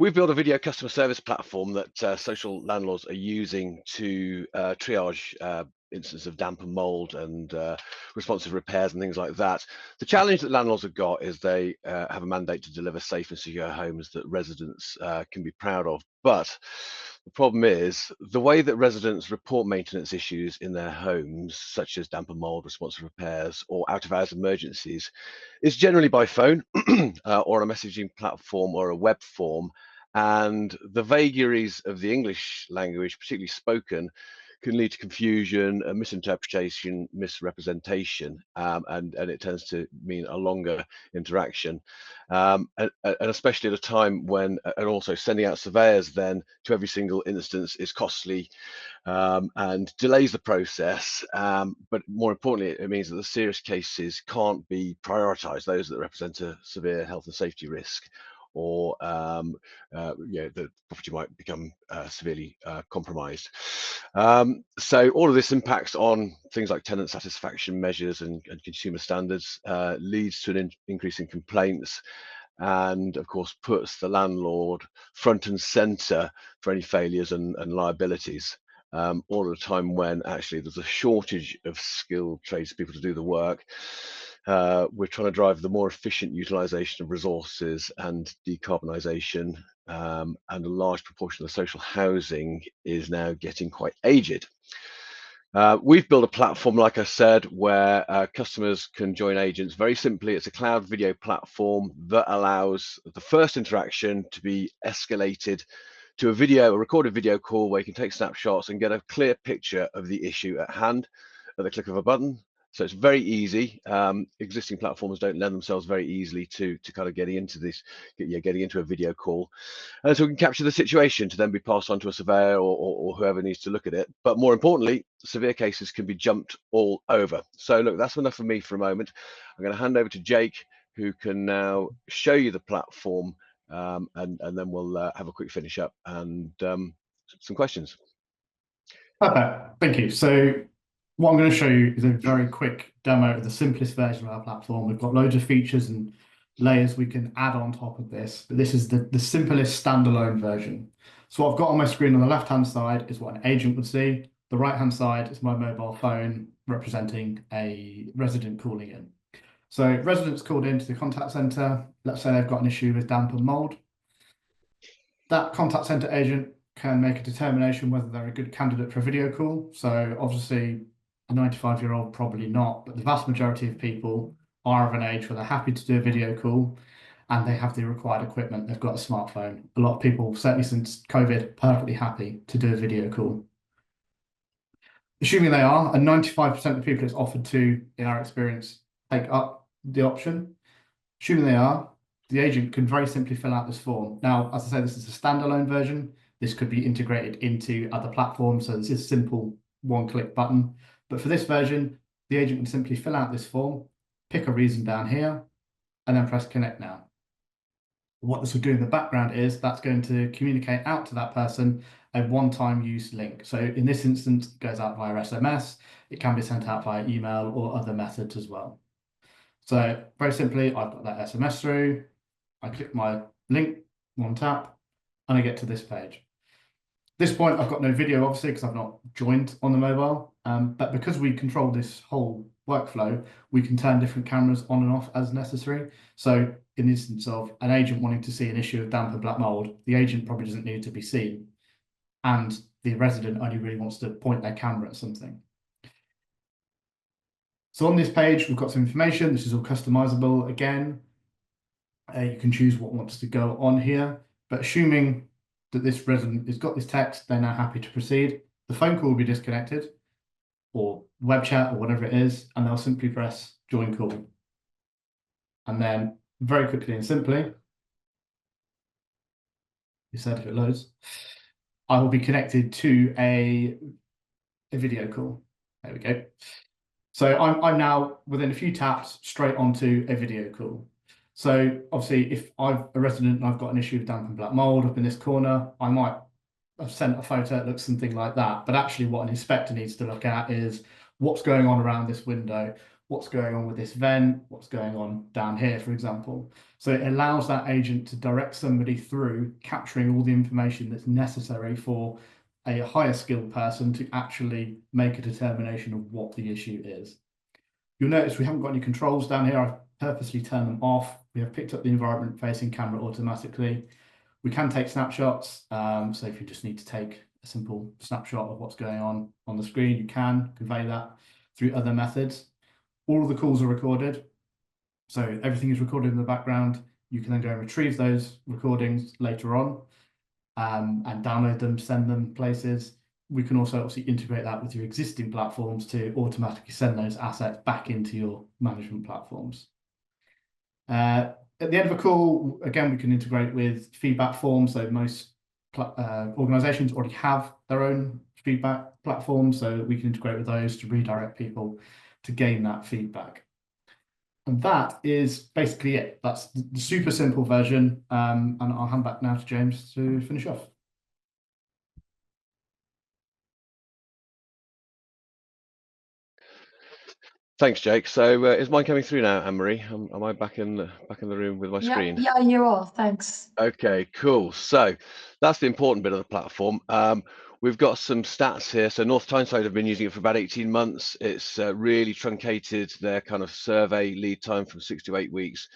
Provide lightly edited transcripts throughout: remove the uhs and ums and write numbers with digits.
We've built a video customer service platform that social landlords are using to triage instances of damp and mold and responsive repairs and things like that. The challenge that landlords have got is they have a mandate to deliver safe and secure homes that residents can be proud of. But the problem is the way that residents report maintenance issues in their homes, such as damp and mold, responsive repairs, or out of hours emergencies, is generally by phone or a messaging platform or a web form. And the vagaries of the English language, particularly spoken, can lead to confusion, misinterpretation, misrepresentation, and it tends to mean a longer interaction. And especially at a time when, and also sending out surveyors then to every single instance is costly and delays the process. But more importantly, it means that the serious cases can't be prioritised, those that represent a severe health and safety risk, or the property might become severely compromised. So all of this impacts on things like tenant satisfaction measures and consumer standards, leads to an increase in complaints, and of course puts the landlord front and centre for any failures and liabilities. All at a time when actually there's a shortage of skilled tradespeople to do the work. We're trying to drive the more efficient utilisation of resources and decarbonisation, and a large proportion of social housing is now getting quite aged. We've built a platform, like I said, where customers can join agents very simply. It's a cloud video platform that allows the first interaction to be escalated to a recorded video call where you can take snapshots and get a clear picture of the issue at hand at the click of a button. So it's very easy. Existing platforms don't lend themselves very easily to kind of getting into a video call. And so we can capture the situation to then be passed on to a surveyor or whoever needs to look at it. But more importantly, severe cases can be jumped all over. So look, that's enough for me for a moment. I'm going to hand over to Jake, who can now show you the platform, and then we'll have a quick finish up and some questions. Perfect, thank you. So what I'm going to show you is a very quick demo of the simplest version of our platform. We've got loads of features and layers we can add on top of this, but this is the simplest standalone version. So what I've got on my screen on the left-hand side is what an agent would see. The right-hand side is my mobile phone representing a resident calling in. So residents called into the contact center. Let's say they've got an issue with damp and mold. That contact center agent can make a determination whether they're a good candidate for a video call. So obviously a 95-year-old probably not, but the vast majority of people are of an age where they're happy to do a video call and they have the required equipment. They've got a smartphone. A lot of people, certainly since COVID, perfectly happy to do a video call. Assuming they are, and 95% of people it's offered to, in our experience, take up the option. Assuming they are, the agent can very simply fill out this form. Now, as I say, this is a standalone version. This could be integrated into other platforms, so this is a simple one-click button. But for this version, the agent can simply fill out this form, pick a reason down here, and then press connect now. What this will do in the background is that's going to communicate out to that person a one-time use link. So in this instance, it goes out via SMS. It can be sent out via email or other methods as well. So very simply, I've got that SMS through. I click my link, one tap, and I get to this page. At this point, I've got no video, obviously, because I've not joined on the mobile. But because we control this whole workflow, we can turn different cameras on and off as necessary. So in the instance of an agent wanting to see an issue of damp and black mold, the agent probably doesn't need to be seen. And the resident only really wants to point their camera at something. So on this page, we've got some information. This is all customizable again. You can choose what wants to go on here, but assuming that this resident has got this text, they're now happy to proceed. The phone call will be disconnected, or web chat, or whatever it is, and they'll simply press join call. And then very quickly and simply, you said if it loads, I will be connected to a video call. There we go. So I'm now within a few taps straight onto a video call. So obviously, if I'm a resident and I've got an issue with damp and black mold up in this corner, I might have sent a photo that looks something like that. But actually what an inspector needs to look at is what's going on around this window. what's going on with this vent, what's going on down here, for example. So it allows that agent to direct somebody through capturing all the information that's necessary for a higher skilled person to actually make a determination of what the issue is. You'll notice we haven't got any controls down here. I've purposely turned them off. We have picked up the environment facing camera automatically. We can take snapshots. So if you just need to take a simple snapshot of what's going on the screen, you can convey that through other methods. All of the calls are recorded. So everything is recorded in the background. You can then go and retrieve those recordings later on and download them, send them places. We can also obviously integrate that with your existing platforms to automatically send those assets back into your management platforms. At the end of a call, again, we can integrate with feedback forms. So most organizations already have their own feedback platforms, so we can integrate with those to redirect people to gain that feedback. And that is basically it. That's the super simple version. And I'll hand back now to James to finish off. Thanks, Jake. So is mine coming through now, Anne-Marie? Am I back in the room with my screen? Yeah, you are. Thanks. Okay, cool. So that's the important bit of the platform. We've got some stats here. So North Tyneside have been using it for about 18 months. It's really truncated their kind of survey lead time from 6 to 8 weeks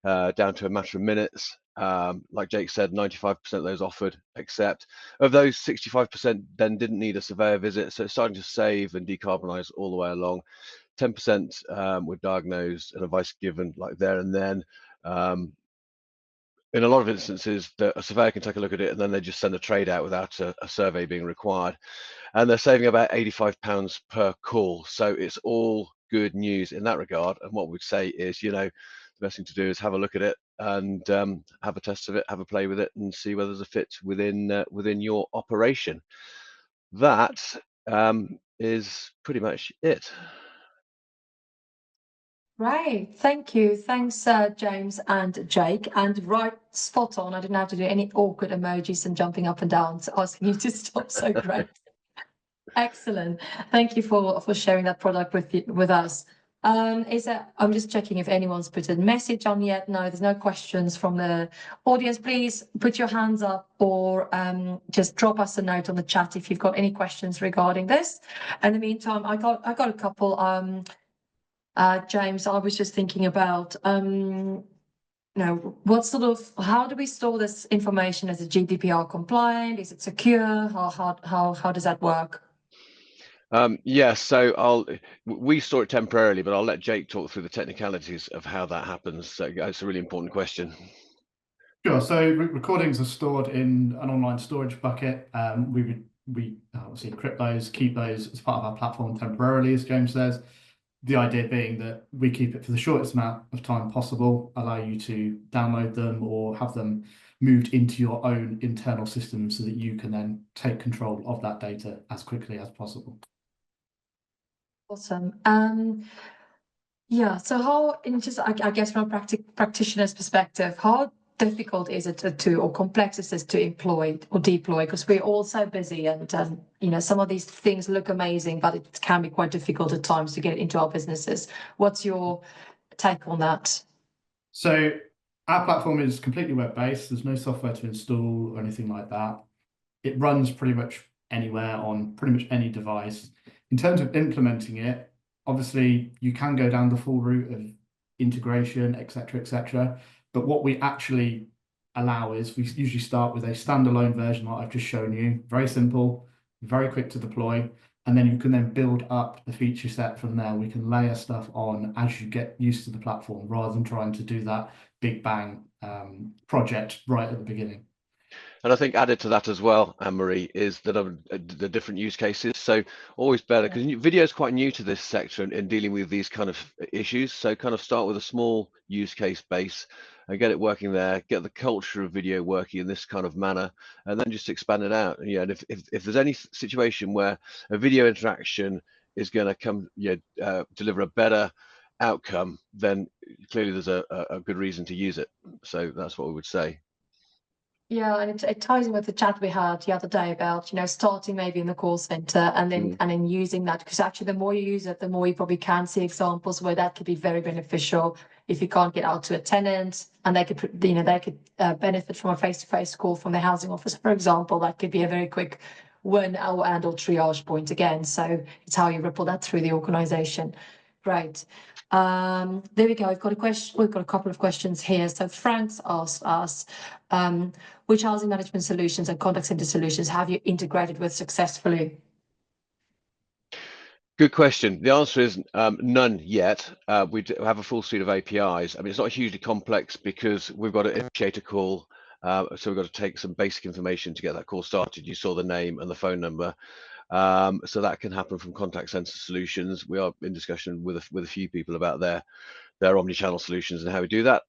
down to a matter of minutes. Like Jake said, 95% of those offered accept. Of those, 65% then didn't need a surveyor visit. So it's starting to save and decarbonise all the way along. 10% were diagnosed and advice given like there and then. In a lot of instances, a surveyor can take a look at it and then they just send a trade out without a survey being required. And they're saving about £85 per call. So it's all good news in that regard. And what we'd say is, the best thing to do is have a look at it and have a test of it, have a play with it, and see whether there's a fit within your operation. That is pretty much it. Right, thank you. Thanks, James and Jake. And right, spot on. I didn't have to do any awkward emojis and jumping up and down, asking you to stop. So great. Excellent. Thank you for sharing that product with us. I'm just checking if anyone's put a message on yet. No, there's no questions from the audience. Please put your hands up or just drop us a note on the chat if you've got any questions regarding this. In the meantime, I got a couple. James, I was just thinking about what sort of, how do we store this information? Is it GDPR compliant? Is it secure? How does that work? Yes, so we store it temporarily, but I'll let Jake talk through the technicalities of how that happens. So it's a really important question. Sure. So recordings are stored in an online storage bucket. We obviously encrypt those, keep those as part of our platform temporarily, as James says. The idea being that we keep it for the shortest amount of time possible, allow you to download them or have them moved into your own internal system so that you can then take control of that data as quickly as possible. Awesome. Yeah, so how, I guess from a practitioner's perspective, how difficult is it or complex is it to employ or deploy? Because we're all so busy and, some of these things look amazing, but it can be quite difficult at times to get it into our businesses. What's your take on that? So our platform is completely web-based. There's no software to install or anything like that. It runs pretty much anywhere on pretty much any device. In terms of implementing it, obviously you can go down the full route of integration, etc. But what we actually allow is we usually start with a standalone version like I've just shown you. Very simple, very quick to deploy. And then you can then build up the feature set from there. We can layer stuff on as you get used to the platform rather than trying to do that big bang project right at the beginning. And I think added to that as well, Anne-Marie, is that the different use cases. So always better, because video is quite new to this sector in dealing with these kind of issues. So kind of start with a small use case base and get it working there, get the culture of video working in this kind of manner, and then just expand it out. Yeah, and if there's any situation where a video interaction is going to come, deliver a better outcome, then clearly there's a good reason to use it. So that's what we would say. Yeah, and it ties in with the chat we had the other day about, starting maybe in the call center and then using that, because actually the more you use it, the more you probably can see examples where that could be very beneficial if you can't get out to a tenant and they could, benefit from a face-to-face call from the housing officer, for example. That could be a very quick win or triage point again. So it's how you ripple that through the organization. Great. There we go. We've got a couple of questions here. So Frank's asked us, which housing management solutions and contact center solutions have you integrated with successfully? Good question. The answer is none yet. We have a full suite of APIs. I mean, it's not hugely complex because we've got to initiate a call. So we've got to take some basic information to get that call started. You saw the name and the phone number. So that can happen from contact center solutions. We are in discussion with a few people about their omni-channel solutions and how we do that.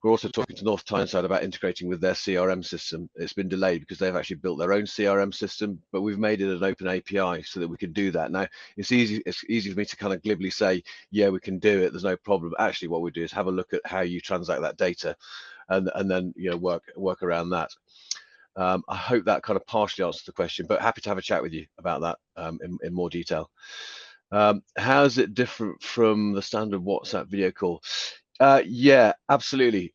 We're also talking to North Tyneside about integrating with their CRM system. It's been delayed because they've actually built their own CRM system, but we've made it an open API so that we can do that. Now, it's easy for me to kind of glibly say, yeah, we can do it, there's no problem. Actually, what we do is have a look at how you transact that data and then work around that. I hope that kind of partially answers the question, but happy to have a chat with you about that in more detail. How is it different from the standard WhatsApp video call? Yeah, absolutely.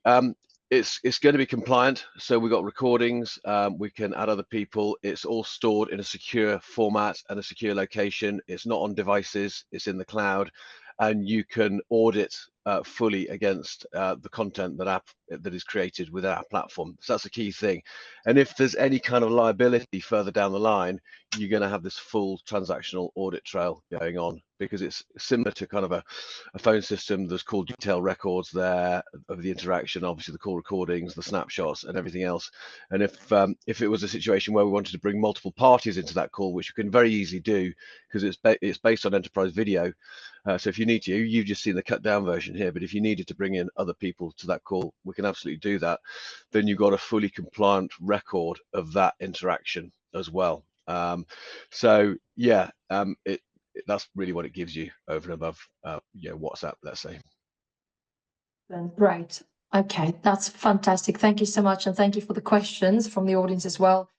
It's going to be compliant. So we've got recordings. We can add other people. It's all stored in a secure format and a secure location. It's not on devices. It's in the cloud, and you can audit fully against the content that is created within our platform. So that's a key thing. And if there's any kind of liability further down the line, you're going to have this full transactional audit trail going on, because it's similar to kind of a phone system. There's call detail records there of the interaction, obviously the call recordings, the snapshots, and everything else. And if it was a situation where we wanted to bring multiple parties into that call, which you can very easily do because it's based on enterprise video. So if you need to, you've just seen the cut down version here, but if you needed to bring in other people to that call, we can absolutely do that. Then you've got a fully compliant record of that interaction as well. So yeah, that's really what it gives you over and above WhatsApp, let's say. Right. Okay, that's fantastic. Thank you so much, and thank you for the questions from the audience as well.